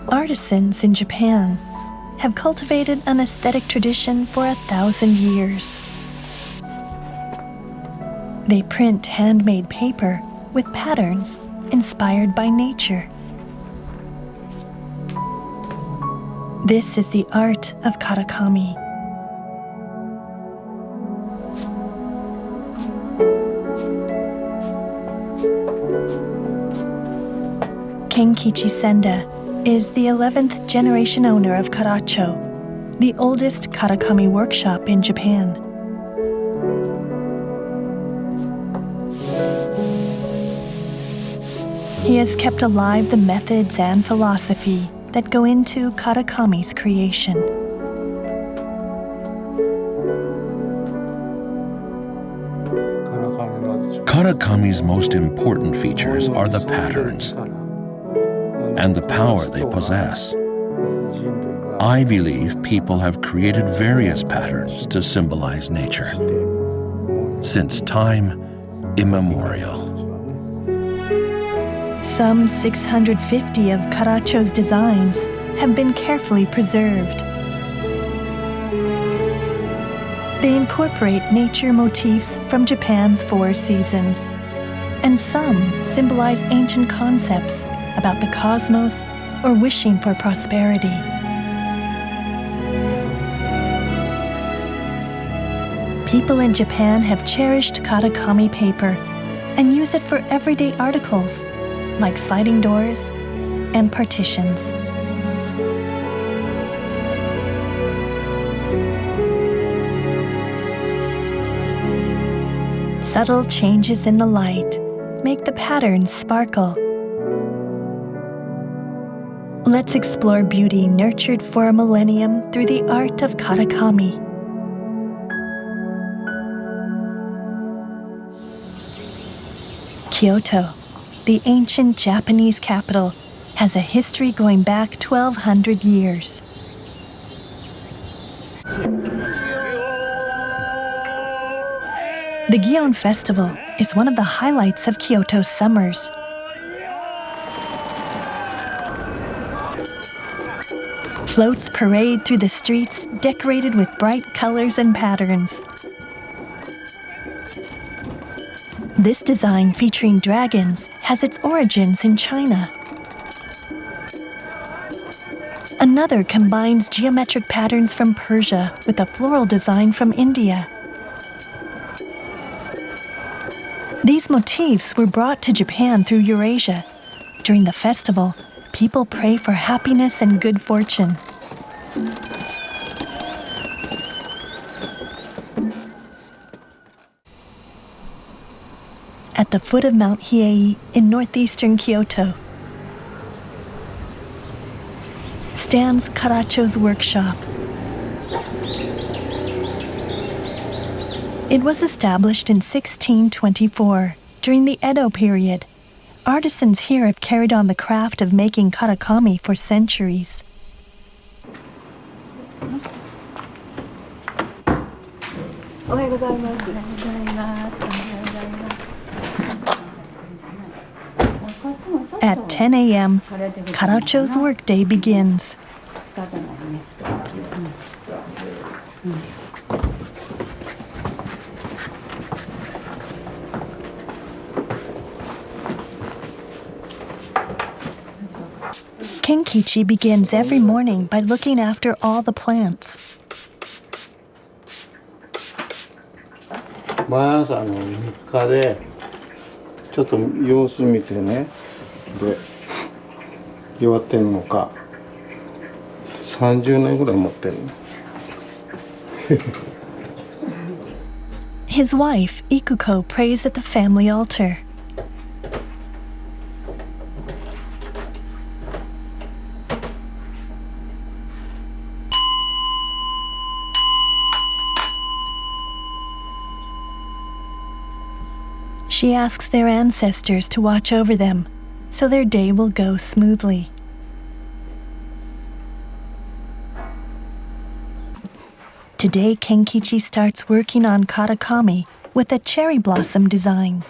Artisans in Japan have cultivated an aesthetic tradition for 1,000 years. They print handmade paper with patterns inspired by nature. This is the art of Karakami. Kenkichi Senda is the 11th generation owner of Karacho, the oldest Karakami workshop in Japan. He has kept alive the methods and philosophy that go into Karakami's creation. Karakami's most important features are the patterns and the power they possess. I believe people have created various patterns to symbolize nature since time immemorial. Some 650 of Karacho's designs have been carefully preserved. They incorporate nature motifs from Japan's 4 seasons, and some symbolize ancient concepts about the cosmos or wishing for prosperity. People in Japan have cherished Karakami paper and use it for everyday articles like sliding doors and partitions. Subtle changes in the light make the patterns sparkle. Let's explore beauty nurtured for a millennium through the art of Karakami. Kyoto, the ancient Japanese capital, has a history going back 1,200 years. The Gion Festival is one of the highlights of Kyoto's summers. Floats parade through the streets decorated with bright colors and patterns. This design featuring dragons has its origins in China. Another combines geometric patterns from Persia with a floral design from India. These motifs were brought to Japan through Eurasia. During the festival, people pray for happiness and good fortune. At the foot of Mount Hiei in northeastern Kyoto stands Karacho's workshop. It was established in 1624 during the Edo period. Artisans here have carried on the craft of making Karakami for centuries. At 10 a.m., Karacho's workday begins. Kenkichi begins every morning by looking after all the plants. 毎朝の日課でちょっと様子見てね、で弱ってんのか30年ぐらい持ってる。His wife, Ikuko, prays at the family altar. She asks their ancestors to watch over them, so their day will go smoothly. Today, Kenkichi starts working on Karakami with a cherry blossom design.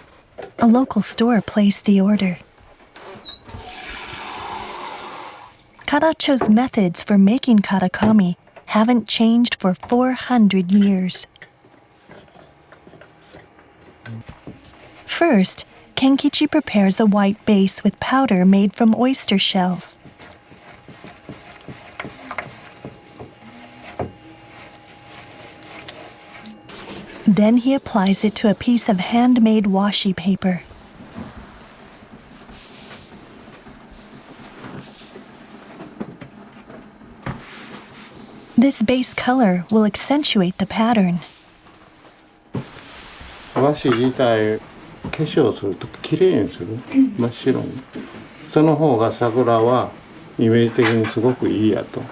A local store placed the order. Karacho's methods for making karakami haven't changed for 400 years. First, Kenkichi prepares a white base with powder made from oyster shells. Then he applies it to a piece of handmade washi paper. This base color will accentuate the pattern. 和紙自体化粧するときれいにする、真っ白に。その方が桜はイメージ的にすごくいいやと。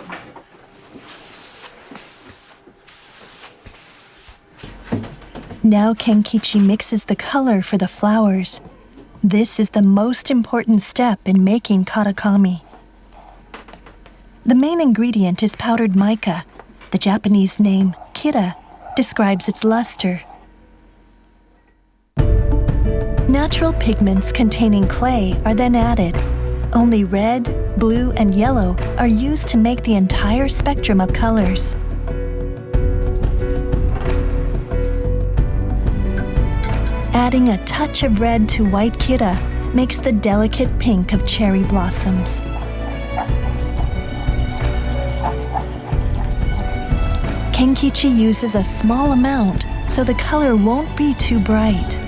Now Kenkichi mixes the color for the flowers. This is the most important step in making karakami. The main ingredient is powdered mica. The Japanese name, kira, describes its luster. Natural pigments containing clay are then added. Only red, blue, and yellow are used to make the entire spectrum of colors. Adding a touch of red to white kira makes the delicate pink of cherry blossoms. Kenkichi uses a small amount so the color won't be too bright.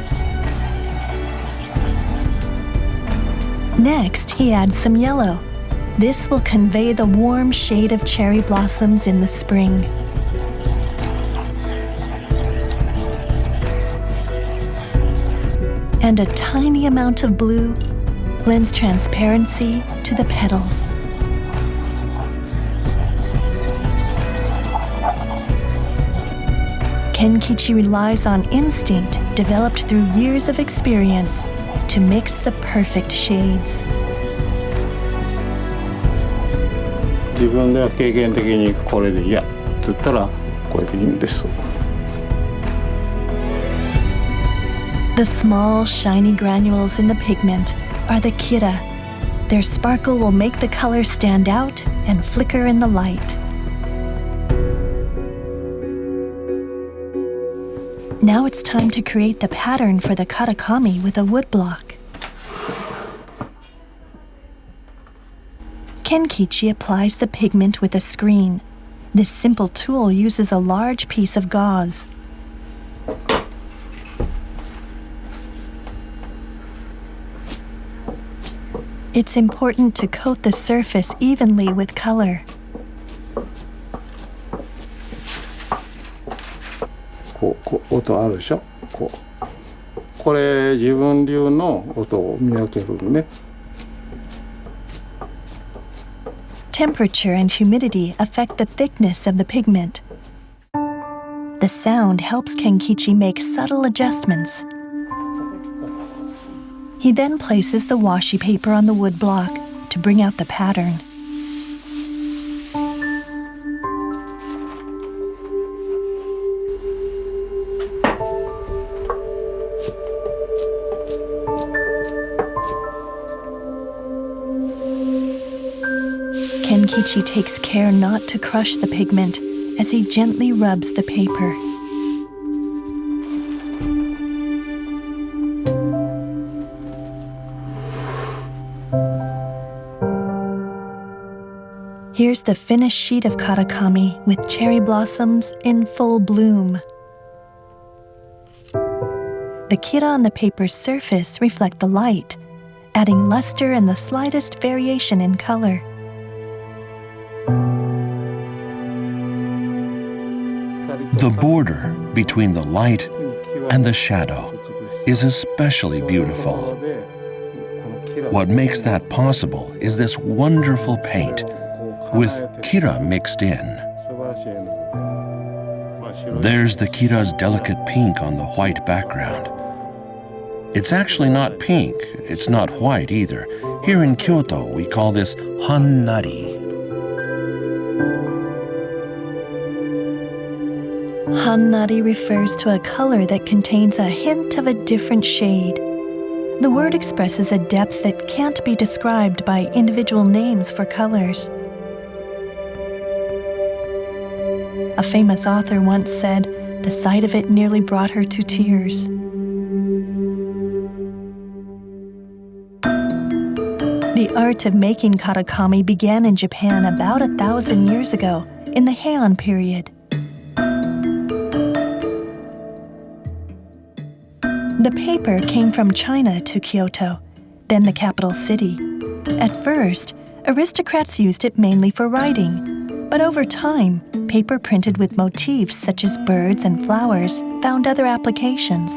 Next, he adds some yellow. This will convey the warm shade of cherry blossoms in the spring. And a tiny amount of blue lends transparency to the petals. Kenkichi relies on instinct developed through years of experience to mix the perfect shades. 自分では経験的にこれでいいやって言ったらこれでいいんです。The small, shiny granules in the pigment are the kira. Their sparkle will make the color stand out and flicker in the light. Now it's time to create the pattern for the karakami with a woodblock. Kenkichi applies the pigment with a screen. This simple tool uses a large piece of gauze. It's important to coat the surface evenly with color. こう音あるでしょ。これ自分流の音を見分けるのね。Temperature and humidity affect the thickness of the pigment. The sound helps Kenkichi make subtle adjustments. He then places the washi paper on the wood block to bring out the pattern. Kenkichi takes care not to crush the pigment as he gently rubs the paper. Here's the finished sheet of karakami with cherry blossoms in full bloom. The kira on the paper's surface reflect the light, adding luster and the slightest variation in color. The border between the light and the shadow is especially beautiful. What makes that possible is this wonderful paint with kira mixed in. There's the kira's delicate pink on the white background. It's actually not pink, it's not white either. Here in Kyoto, we call this hannari. Hannari refers to a color that contains a hint of a different shade. The word expresses a depth that can't be described by individual names for colors. A famous author once said, the sight of it nearly brought her to tears. The art of making Karakami began in Japan about 1,000 years ago, in the Heian period. The paper came from China to Kyoto, then the capital city. At first, aristocrats used it mainly for writing, but over time, paper printed with motifs such as birds and flowers found other applications.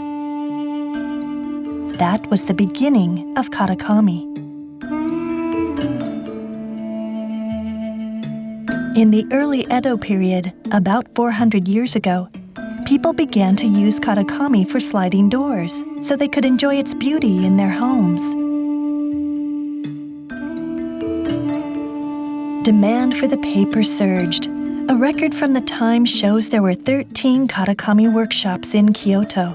That was the beginning of Karakami. In the early Edo period, about 400 years ago, people began to use Karakami for sliding doors so they could enjoy its beauty in their homes. Demand for the paper surged. A record from the time shows there were 13 Karakami workshops in Kyoto.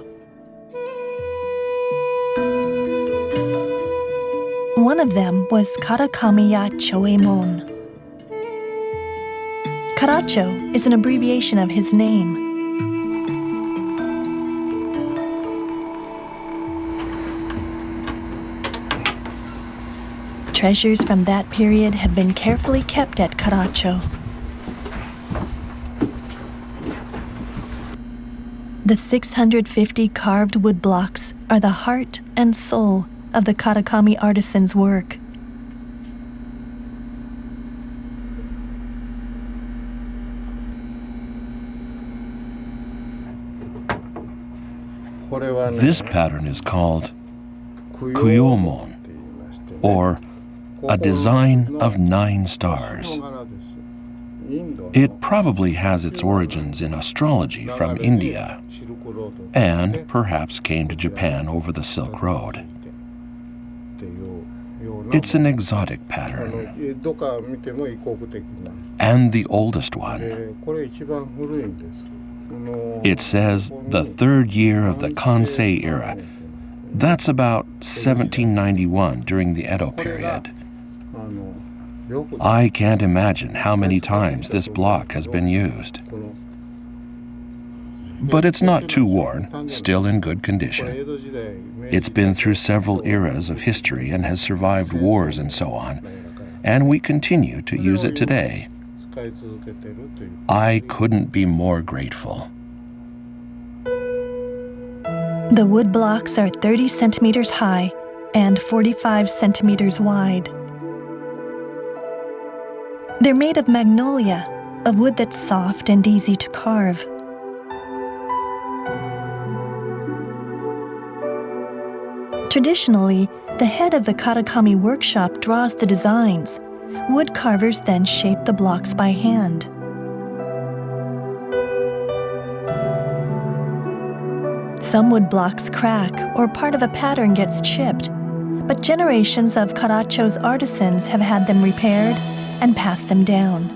One of them was Karakami-ya Choemon. Karacho is an abbreviation of his name. Treasures from that period have been carefully kept at Karacho. The 650 carved wood blocks are the heart and soul of the Karakami artisan's work. This pattern is called Kuyomon, or a design of 9 stars. It probably has its origins in astrology from India, and perhaps came to Japan over the Silk Road. It's an exotic pattern, and the oldest one. It says the 3rd year of the Kansei era. That's about 1791 during the Edo period. I can't imagine how many times this block has been used. But it's not too worn, still in good condition. It's been through several eras of history and has survived wars and so on, and we continue to use it today. I couldn't be more grateful. The wood blocks are 30 centimeters high and 45 centimeters wide. They're made of magnolia, a wood that's soft and easy to carve. Traditionally, the head of the Karakami workshop draws the designs. Wood carvers then shape the blocks by hand. Some wood blocks crack or part of a pattern gets chipped, but generations of Karacho's artisans have had them repaired and passed them down.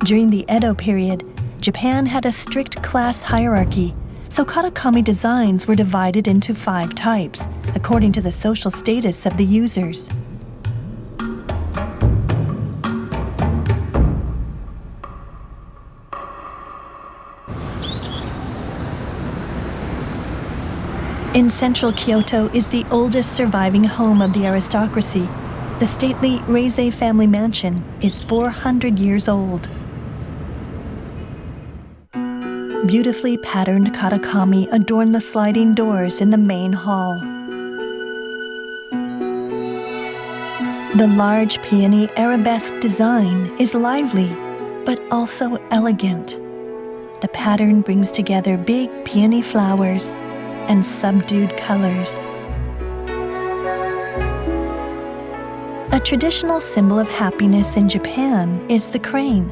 During the Edo period, Japan had a strict class hierarchy, so Karakami designs were divided into 5 types, according to the social status of the users. In central Kyoto is the oldest surviving home of the aristocracy. The stately Reizei family mansion is 400 years old. Beautifully patterned Karakami adorn the sliding doors in the main hall. The large peony arabesque design is lively, but also elegant. The pattern brings together big peony flowers and subdued colors. A traditional symbol of happiness in Japan is the crane.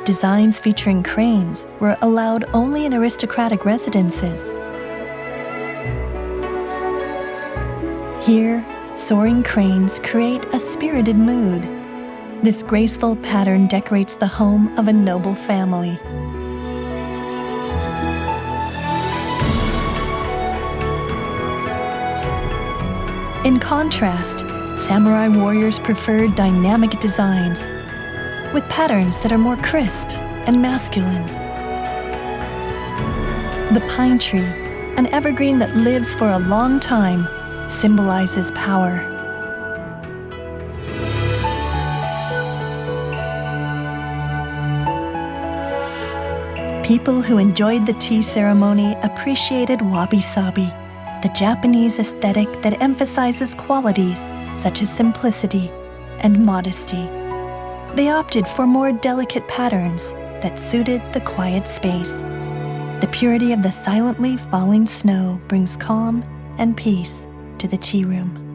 Designs featuring cranes were allowed only in aristocratic residences. Here, soaring cranes create a spirited mood. This graceful pattern decorates the home of a noble family. In contrast, samurai warriors preferred dynamic designs with patterns that are more crisp and masculine. The pine tree, an evergreen that lives for a long time, symbolizes power. People who enjoyed the tea ceremony appreciated wabi-sabi, the Japanese aesthetic that emphasizes qualities such as simplicity and modesty. They opted for more delicate patterns that suited the quiet space. The purity of the silently falling snow brings calm and peace to the tea room.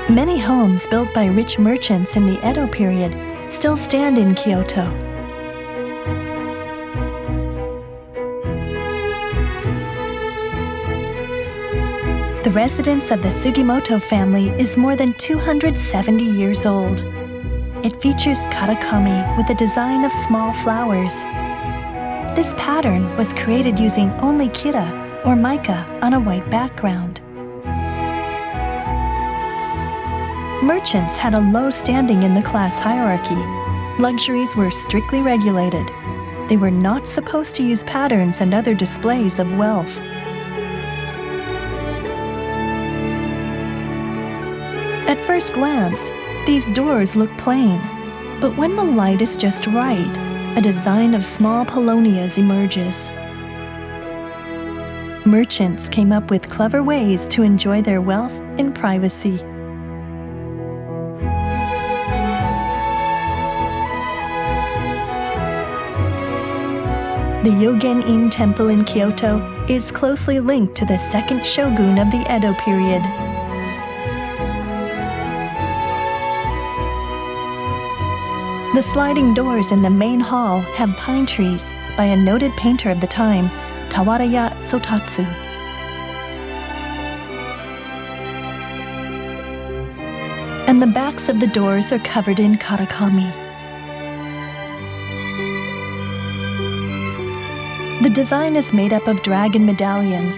Many homes built by rich merchants in the Edo period still stand in Kyoto. The residence of the Sugimoto family is more than 270 years old. It features Karakami with a design of small flowers. This pattern was created using only kira or mica on a white background. Merchants had a low standing in the class hierarchy. Luxuries were strictly regulated. They were not supposed to use patterns and other displays of wealth. At first glance, these doors look plain, but when the light is just right, a design of small polonias emerges. Merchants came up with clever ways to enjoy their wealth in privacy. The Yogen-in Temple in Kyoto is closely linked to the second shogun of the Edo period. The sliding doors in the main hall have pine trees by a noted painter of the time, Tawaraya Sotatsu. And the backs of the doors are covered in karakami. The design is made up of dragon medallions.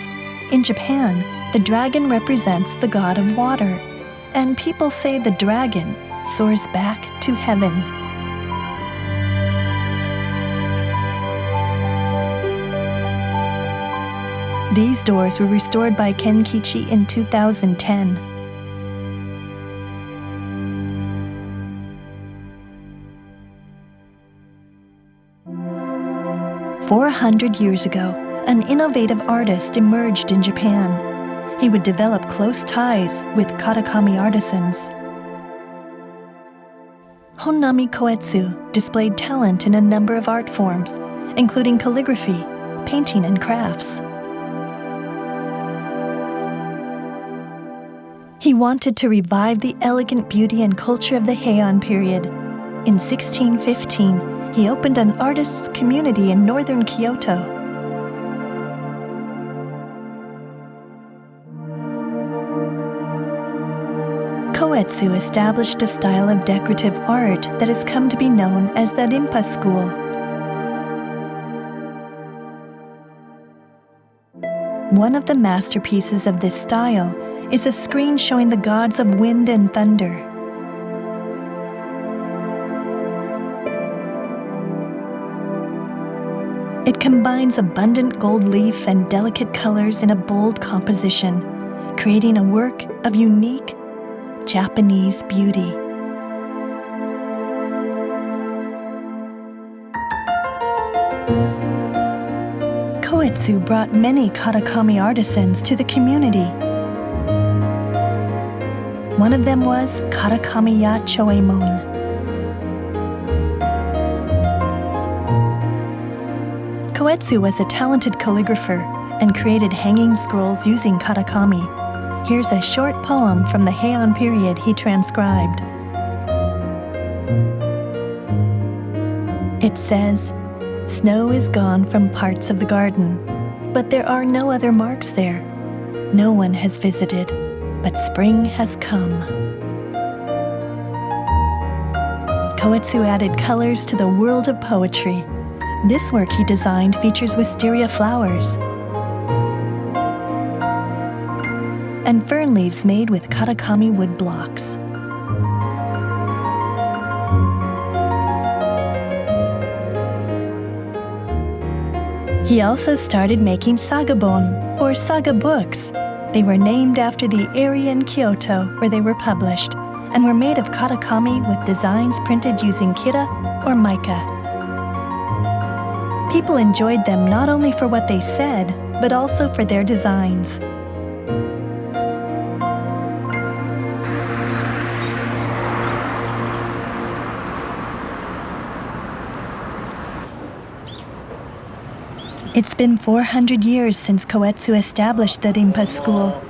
In Japan, the dragon represents the god of water, and people say the dragon soars back to heaven. These doors were restored by Kenkichi in 2010. "400 years ago, an innovative artist emerged in Japan. He would develop close ties with Karakami artisans. Honnami Koetsu displayed talent in a number of art forms, including calligraphy, painting, and crafts. He wanted to revive the elegant beauty and culture of the Heian period. In 1615, he opened an artists' community in northern Kyoto. Koetsu established a style of decorative art that has come to be known as the Rimpa school. One of the masterpieces of this style is a screen showing the gods of wind and thunder. It combines abundant gold leaf and delicate colors in a bold composition, creating a work of unique Japanese beauty. Koetsu brought many Karakami artisans to the community. One of them was Karakamiya Choemon. Koetsu was a talented calligrapher and created hanging scrolls using karakami. Here's a short poem from the Heian period he transcribed. It says, "Snow is gone from parts of the garden, but there are no other marks there. No one has visited, but spring has come." Koetsu added colors to the world of poetry. This work he designed features wisteria flowers and fern leaves made with Karakami wood blocks. He also started making sagabon, or saga books. They were named after the area in Kyoto where they were published, and were made of karakami with designs printed using kira or mica. People enjoyed them not only for what they said, but also for their designs. It's been 400 years since Koetsu established the Rinpa school.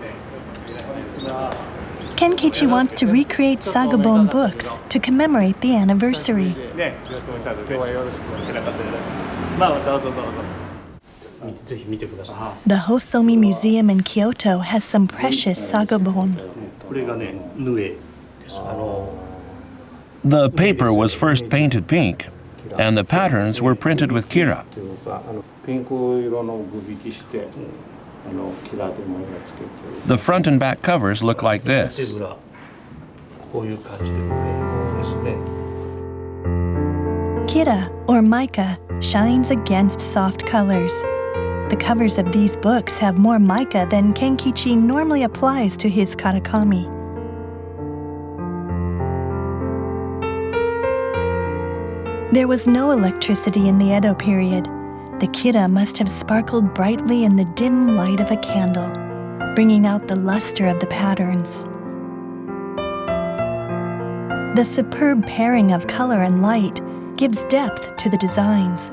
Kenkichi wants to recreate sagabon books to commemorate the anniversary. The Hosomi Museum in Kyoto has some precious sagabon. The paper was first painted pink, and the patterns were printed with kira. The front and back covers look like this. Kira, or mica, shines against soft colors. The covers of these books have more mica than Kenkichi normally applies to his karakami. There was no electricity in the Edo period. The kira must have sparkled brightly in the dim light of a candle, bringing out the luster of the patterns. The superb pairing of color and light gives depth to the designs.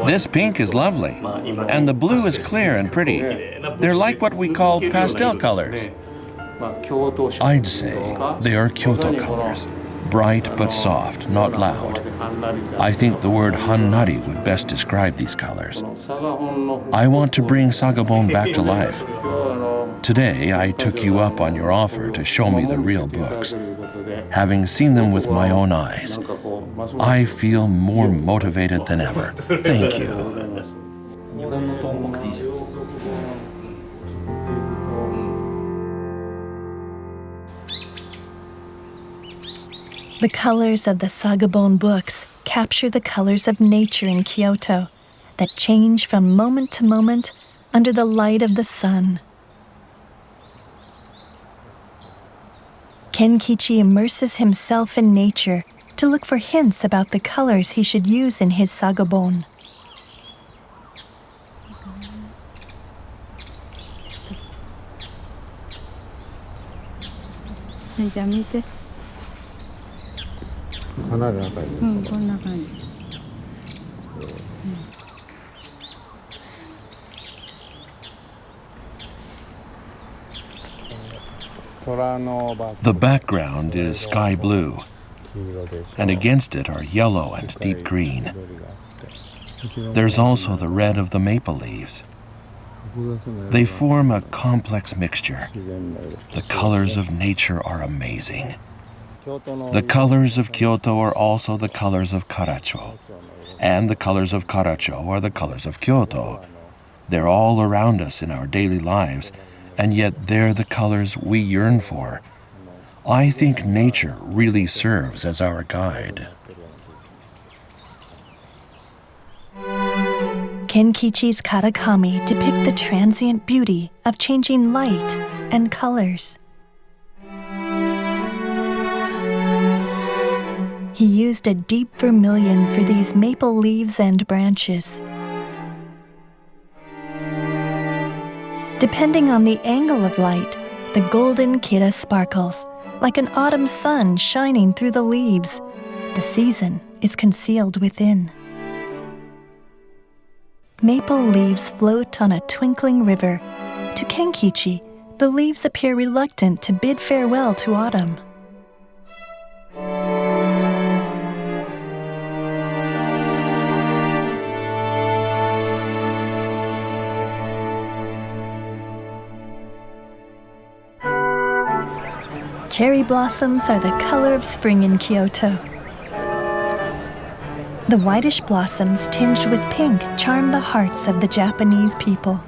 This pink is lovely, and the blue is clear and pretty. They're like what we call pastel colors. I'd say they are Kyoto colors. Bright but soft, not loud. I think the word hannari would best describe these colors. I want to bring sagabon back to life. Today, I took you up on your offer to show me the real books. Having seen them with my own eyes, I feel more motivated than ever. Thank you. The colors of the sagabon books capture the colors of nature in Kyoto that change from moment to moment under the light of the sun. Kenkichi immerses himself in nature to look for hints about the colors he should use in his sagabon. The background is sky blue, and against it are yellow and deep green. There's also the red of the maple leaves. They form a complex mixture. The colors of nature are amazing. The colors of Kyoto are also the colors of Karacho, and the colors of Karacho are the colors of Kyoto. They're all around us in our daily lives, and yet they're the colors we yearn for. I think nature really serves as our guide. Kenkichi's karakami depict the transient beauty of changing light and colors. He used a deep vermilion for these maple leaves and branches. Depending on the angle of light, the golden kira sparkles, like an autumn sun shining through the leaves. The season is concealed within. Maple leaves float on a twinkling river. To Kenkichi, the leaves appear reluctant to bid farewell to autumn. Cherry blossoms are the color of spring in Kyoto. The whitish blossoms tinged with pink charm the hearts of the Japanese people.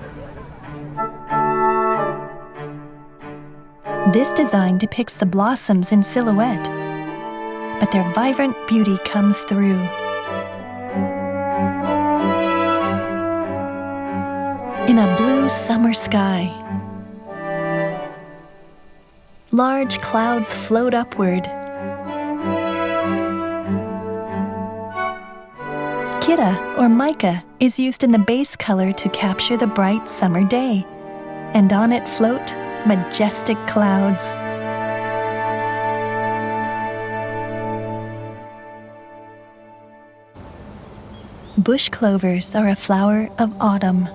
This design depicts the blossoms in silhouette, but their vibrant beauty comes through. In a blue summer sky, large clouds float upward. Kira, or mica, is used in the base color to capture the bright summer day, and on it float majestic clouds. Bush clovers are a flower of autumn.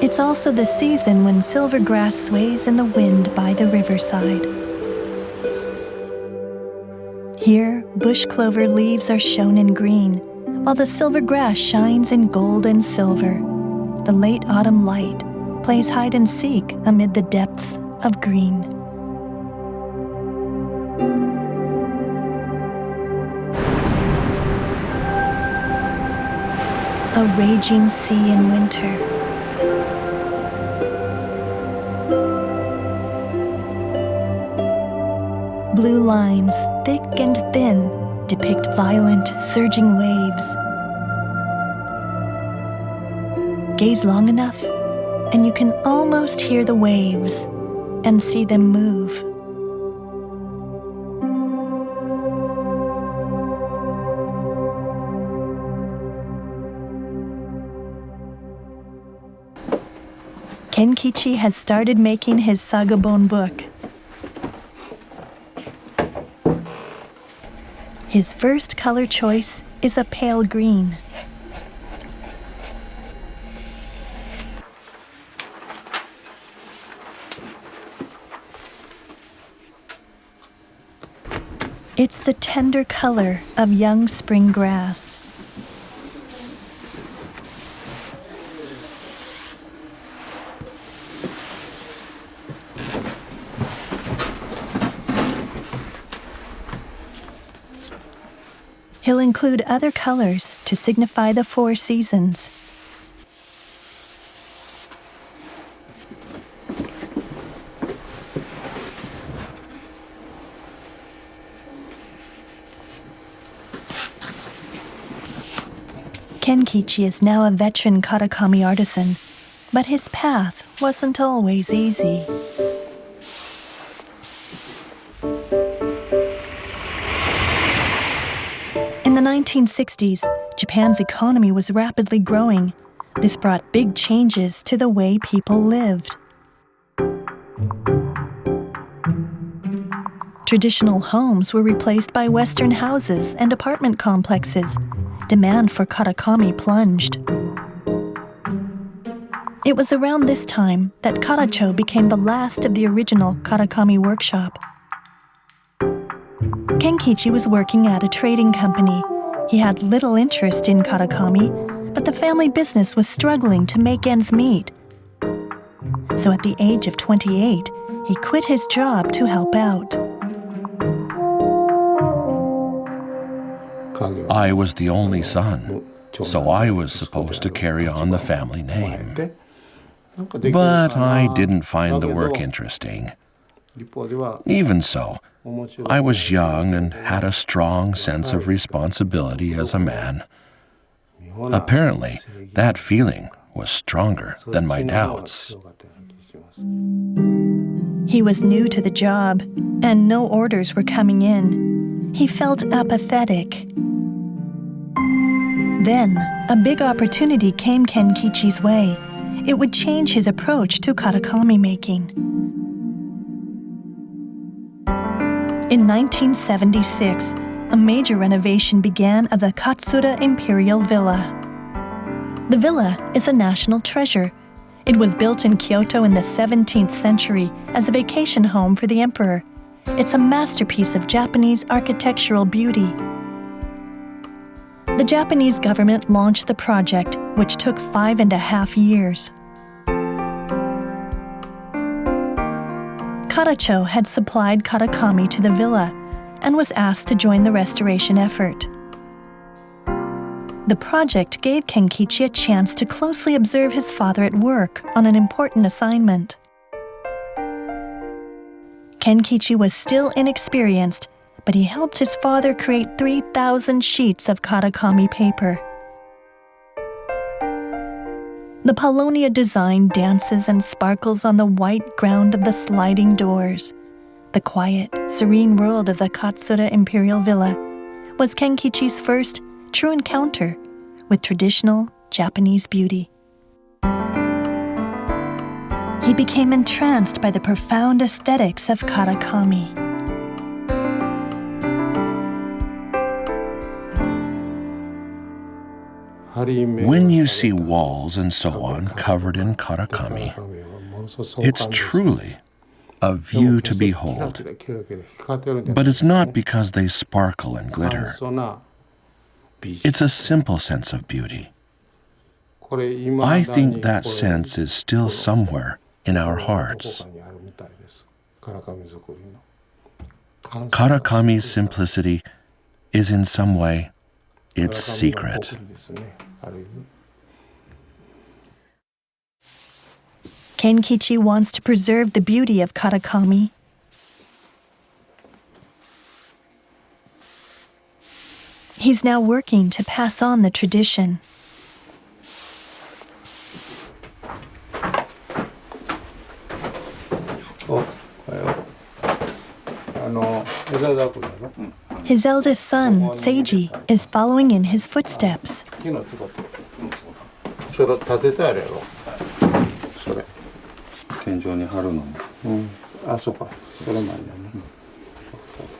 It's also the season when silvergrass sways in the wind by the riverside. Here, bush clover leaves are shown in green, while the silvergrass shines in gold and silver. The late autumn light plays hide and seek amid the depths of green. A raging sea in winter. Blue lines, thick and thin, depict violent, surging waves. Gaze long enough, and you can almost hear the waves and see them move. Kenkichi has started making his sagabon book. His first color choice is a pale green. It's the tender color of young spring grass. He'll include other colors to signify the 4 seasons. Kenkichi is now a veteran Karakami artisan, but his path wasn't always easy. In the 1960s, Japan's economy was rapidly growing. This brought big changes to the way people lived. Traditional homes were replaced by Western houses and apartment complexes. Demand for Karakami plunged. It was around this time that Karacho became the last of the original Karakami workshop. Kenkichi was working at a trading company. He had little interest in Karakami, but the family business was struggling to make ends meet. So at the age of 28, he quit his job to help out. I was the only son, so I was supposed to carry on the family name. But I didn't find the work interesting. Even so, I was young and had a strong sense of responsibility as a man. Apparently, that feeling was stronger than my doubts. He was new to the job, and no orders were coming in. He felt apathetic. Then, a big opportunity came Kenkichi's way. It would change his approach to Karakami making. In 1976, a major renovation began of the Katsura Imperial Villa. The villa is a national treasure. It was built in Kyoto in the 17th century as a vacation home for the emperor. It's a masterpiece of Japanese architectural beauty. The Japanese government launched the project, which took 5.5 years. Karacho had supplied Karakami to the villa and was asked to join the restoration effort. The project gave Kenkichi a chance to closely observe his father at work on an important assignment. Kenkichi was still inexperienced, but he helped his father create 3,000 sheets of Karakami paper. The Paulownia design dances and sparkles on the white ground of the sliding doors. The quiet, serene world of the Katsura Imperial Villa was Kenkichi's first true encounter with traditional Japanese beauty. He became entranced by the profound aesthetics of Karakami. When you see walls and so on covered in Karakami, it's truly a view to behold. But it's not because they sparkle and glitter. It's a simple sense of beauty. I think that sense is still somewhere in our hearts. Karakami's simplicity is in some way its secret. Kenkichi wants to preserve the beauty of Karakami. He's now working to pass on the tradition. His eldest son, Seiji, is following in his footsteps.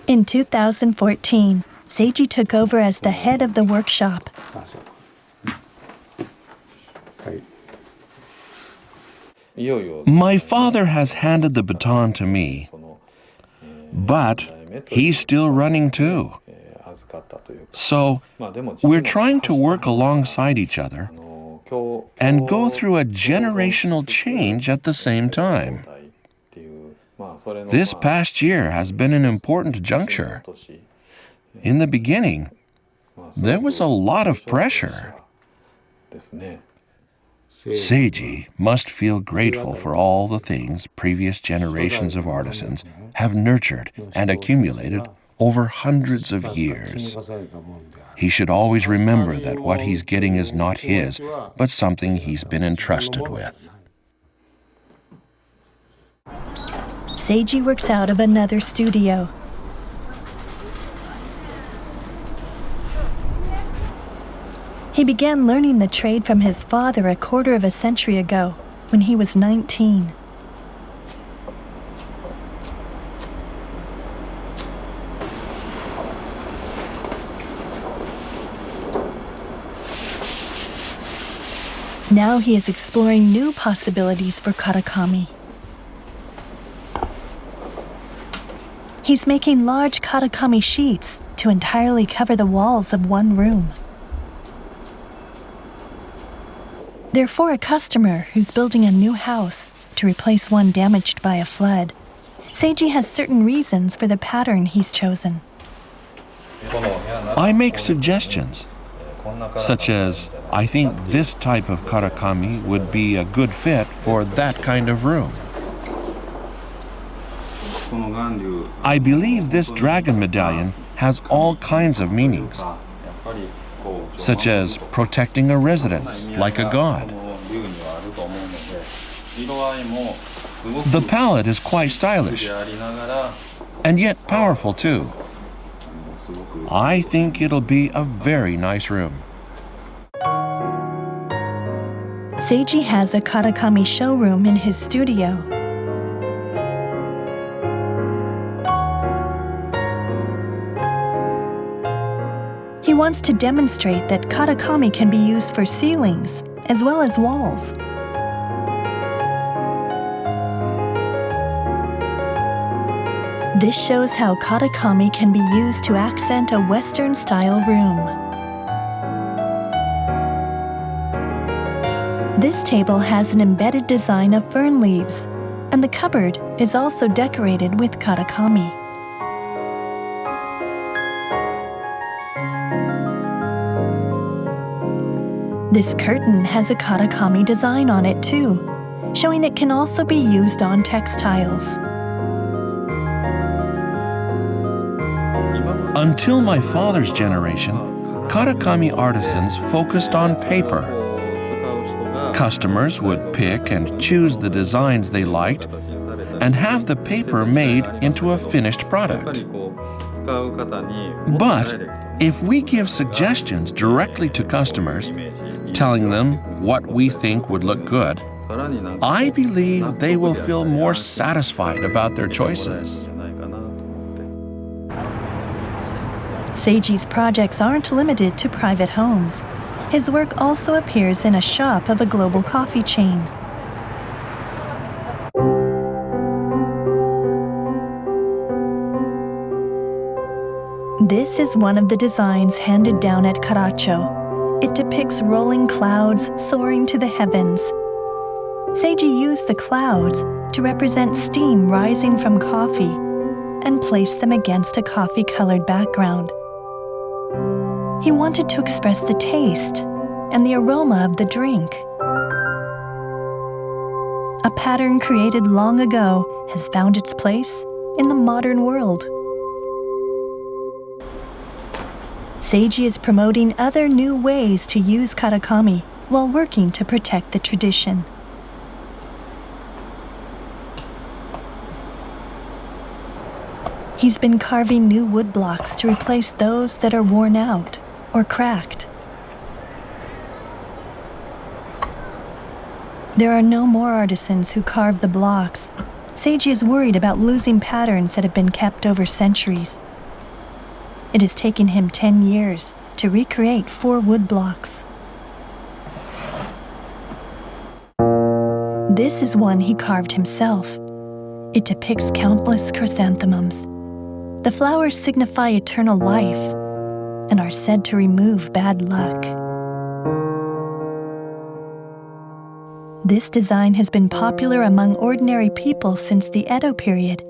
In 2014, Seiji took over as the head of the workshop. My father has handed the baton to me, but he's still running too. So we're trying to work alongside each other and go through a generational change at the same time. This past year has been an important juncture. In the beginning, there was a lot of pressure. Seiji must feel grateful for all the things previous generations of artisans have nurtured and accumulated over hundreds of years. He should always remember that what he's getting is not his, but something he's been entrusted with. Seiji works out of another studio. He began learning the trade from his father a quarter of a century ago, when he was 19. Now he is exploring new possibilities for Karakami. He's making large Karakami sheets to entirely cover the walls of one room. They're for a customer who's building a new house to replace one damaged by a flood. Seiji has certain reasons for the pattern he's chosen. I make suggestions, such as, I think this type of Karakami would be a good fit for that kind of room. I believe this dragon medallion has all kinds of meanings, such as protecting a residence like a god. The palette is quite stylish, and yet powerful too. I think it'll be a very nice room. Seiji has a Karakami showroom in his studio. He wants to demonstrate that Karakami can be used for ceilings as well as walls. This shows how Karakami can be used to accent a Western-style room. This table has an embedded design of fern leaves, and the cupboard is also decorated with Karakami. This curtain has a Karakami design on it too, showing it can also be used on textiles. Until my father's generation, Karakami artisans focused on paper. Customers would pick and choose the designs they liked and have the paper made into a finished product. But if we give suggestions directly to customers, telling them what we think would look good, I believe they will feel more satisfied about their choices. Seiji's projects aren't limited to private homes. His work also appears in a shop of a global coffee chain. This is one of the designs handed down at Karacho. It depicts rolling clouds soaring to the heavens. Seiji used the clouds to represent steam rising from coffee and placed them against a coffee-colored background. He wanted to express the taste and the aroma of the drink. A pattern created long ago has found its place in the modern world. Seiji is promoting other new ways to use Karakami while working to protect the tradition. He's been carving new wood blocks to replace those that are worn out or cracked. There are no more artisans who carve the blocks. Seiji is worried about losing patterns that have been kept over centuries. It has taken him 10 years to recreate 4 wood blocks. This is one he carved himself. It depicts countless chrysanthemums. The flowers signify eternal life and are said to remove bad luck. This design has been popular among ordinary people since the Edo period.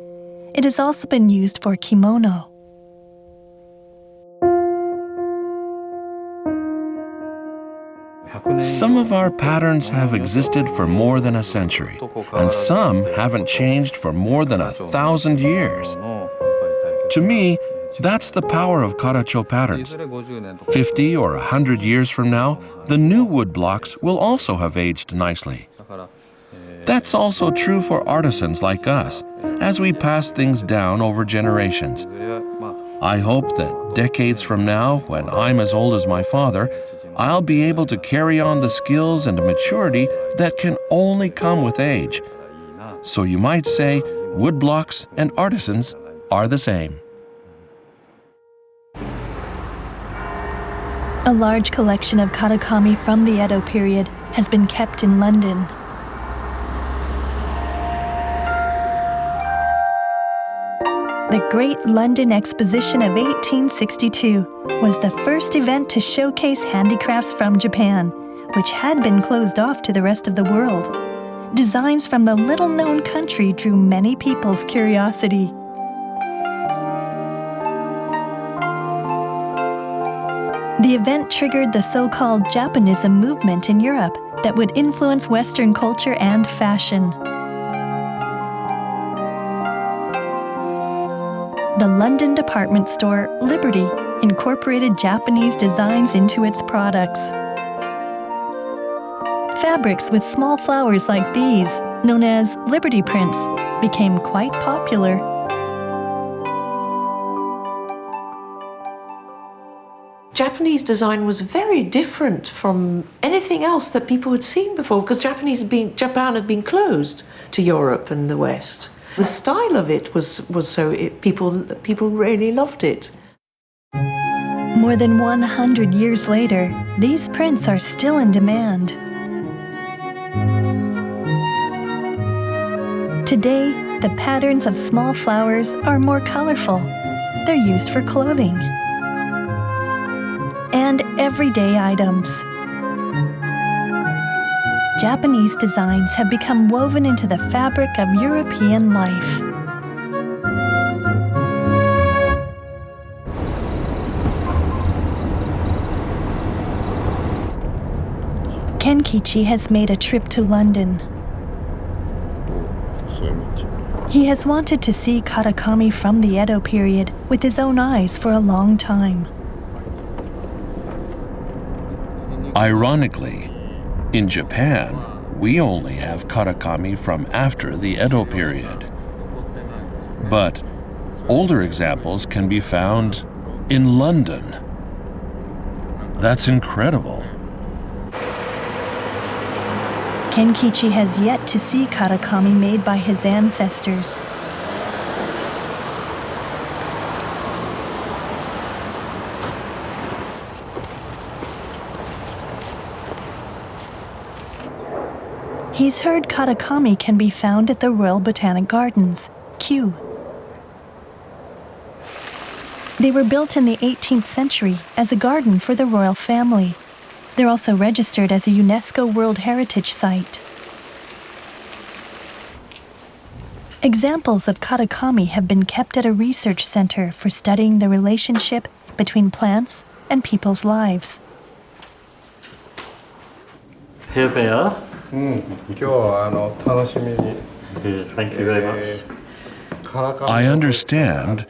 It has also been used for kimono. Some of our patterns have existed for more than a century, and some haven't changed for more than 1,000 years. To me, that's the power of Karacho patterns. 50 or 100 years from now, the new wood blocks will also have aged nicely. That's also true for artisans like us, as we pass things down over generations. I hope that decades from now, when I'm as old as my father, I'll be able to carry on the skills and maturity that can only come with age. So you might say woodblocks and artisans are the same. A large collection of Karakami from the Edo period has been kept in London. The Great London Exposition of 1862 was the first event to showcase handicrafts from Japan, which had been closed off to the rest of the world. Designs from the little-known country drew many people's curiosity. The event triggered the so-called Japanism movement in Europe that would influence Western culture and fashion. The London department store, Liberty, incorporated Japanese designs into its products. Fabrics with small flowers like these, known as Liberty prints, became quite popular. Japanese design was very different from anything else that people had seen before, because Japan had been closed to Europe and the West. The style of it was so people really loved it. More than 100 years later, these prints are still in demand. Today, the patterns of small flowers are more colorful. They're used for clothing and everyday items. Japanese designs have become woven into the fabric of European life. Kenkichi has made a trip to London. He has wanted to see Karakami from the Edo period with his own eyes for a long time. Ironically, in Japan, we only have Karakami from after the Edo period. But older examples can be found in London. That's incredible. Kenkichi has yet to see Karakami made by his ancestors. He's heard Karakami can be found at the Royal Botanic Gardens, Kew. They were built in the 18th century as a garden for the royal family. They're also registered as a UNESCO World Heritage Site. Examples of Karakami have been kept at a research center for studying the relationship between plants and people's lives. Here they are. 今日は楽しみに Thank you very much. I understand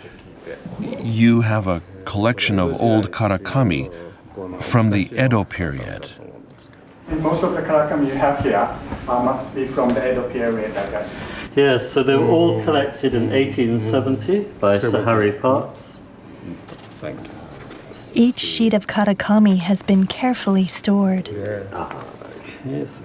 you have a collection of old Karakami from the Edo period. And most of the Karakami you have here must be from the Edo period, I guess. Yes, so they were all collected in 1870 by Sir Harry Parkes. Thank you. Each sheet of Karakami has been carefully stored. Yes.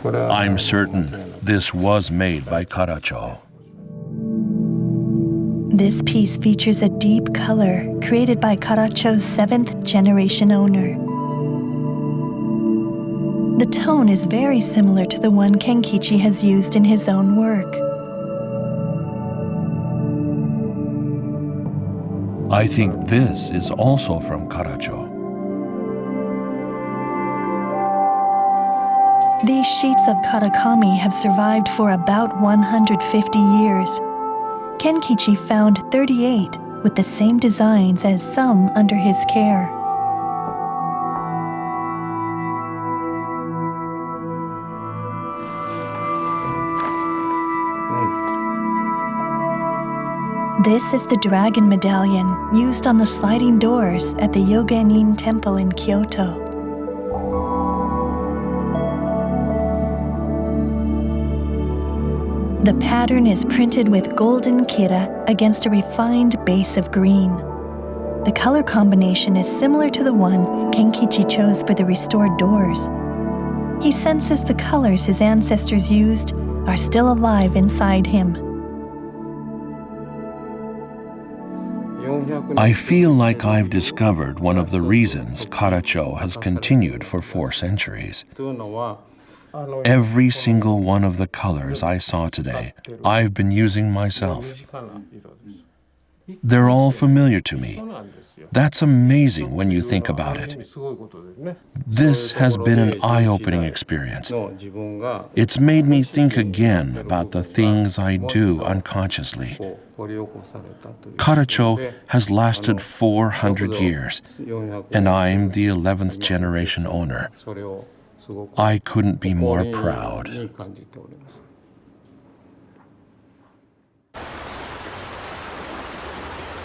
I'm certain this was made by Karacho. This piece features a deep color created by Karacho's 7th generation owner. The tone is very similar to the one Kenkichi has used in his own work. I think this is also from Karacho. These sheets of Karakami have survived for about 150 years. Kenkichi found 38 with the same designs as some under his care. This is the dragon medallion used on the sliding doors at the Yogenin Temple in Kyoto. The pattern is printed with golden kira against a refined base of green. The color combination is similar to the one Kenkichi chose for the restored doors. He senses the colors his ancestors used are still alive inside him. I feel like I've discovered one of the reasons Karacho has continued for 4 centuries. Every single one of the colors I saw today, I've been using myself. They're all familiar to me. That's amazing when you think about it. This has been an eye-opening experience. It's made me think again about the things I do unconsciously. Karacho has lasted 400 years, and I'm the 11th generation owner. I couldn't be more proud.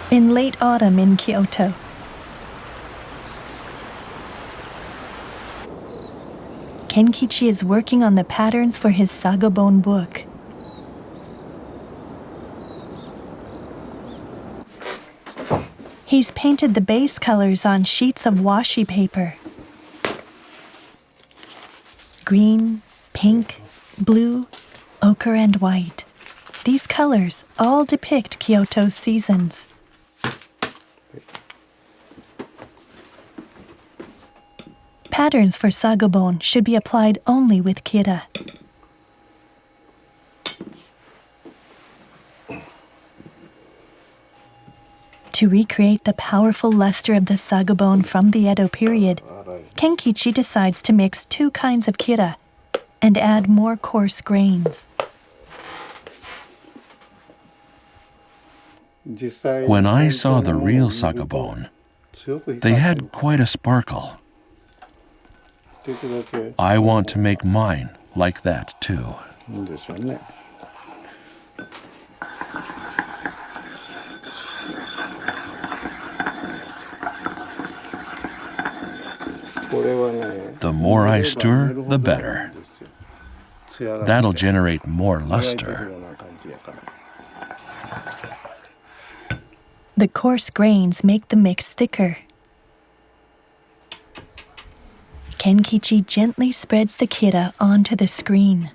In late autumn in Kyoto, Kenkichi is working on the patterns for his Sagobon book. He's painted the base colors on sheets of washi paper. Green, pink, blue, ochre, and white. These colors all depict Kyoto's seasons. Patterns for Sagobon should be applied only with kira. To recreate the powerful luster of the sagabone from the Edo period, Kenkichi decides to mix 2 kinds of kira and add more coarse grains. When I saw the real sagabone, they had quite a sparkle. I want to make mine like that too. The more I stir, the better. That'll generate more luster. The coarse grains make the mix thicker. Kenkichi gently spreads the kira onto the screen.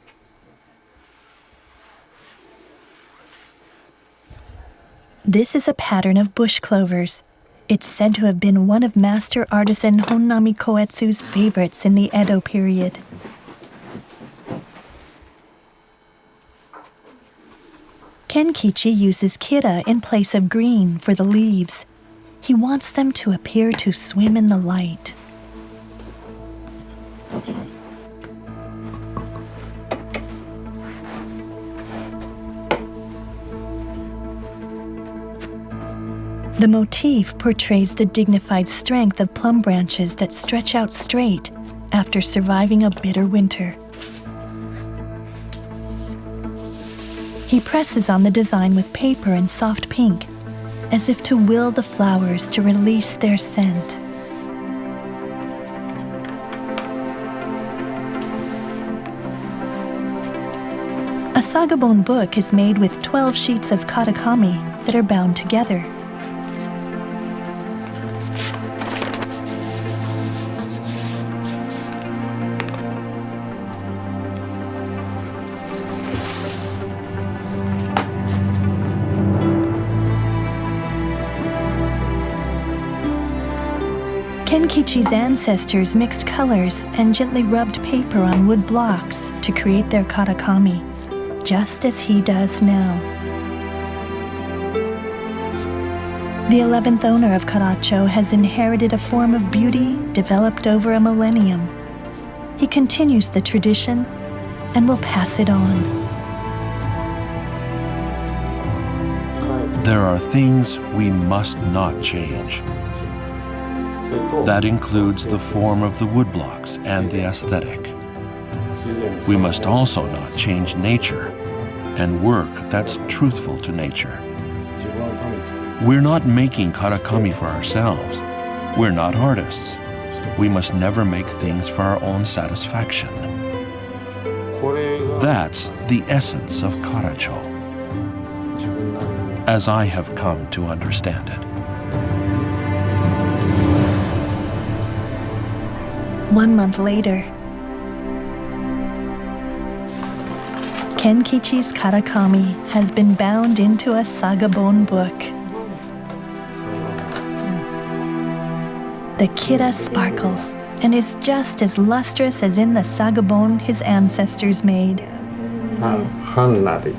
This is a pattern of bush clovers. It's said to have been one of master artisan Honnami Koetsu's favorites in the Edo period. Kenkichi uses kira in place of green for the leaves. He wants them to appear to swim in the light. The motif portrays the dignified strength of plum branches that stretch out straight after surviving a bitter winter. He presses on the design with paper and soft pink, as if to will the flowers to release their scent. A sagabone book is made with 12 sheets of karakami that are bound together. Kenkichi's ancestors mixed colors and gently rubbed paper on wood blocks to create their karakami, just as he does now. The 11th owner of Karacho has inherited a form of beauty developed over a millennium. He continues the tradition and will pass it on. There are things we must not change. That includes the form of the woodblocks and the aesthetic. We must also not change nature and work that's truthful to nature. We're not making karakami for ourselves. We're not artists. We must never make things for our own satisfaction. That's the essence of Karacho, as I have come to understand it. 1 month later, Kenkichi's karakami has been bound into a sagabone book. The kira sparkles and is just as lustrous as in the sagabone his ancestors made. Hannari.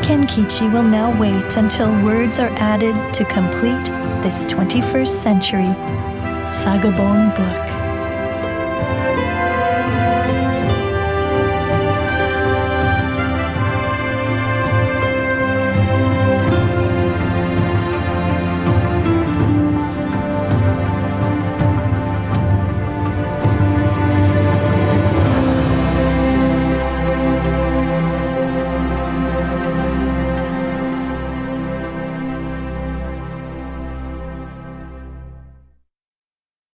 Kenkichi will now wait until words are added to complete this 21st century sagabone book.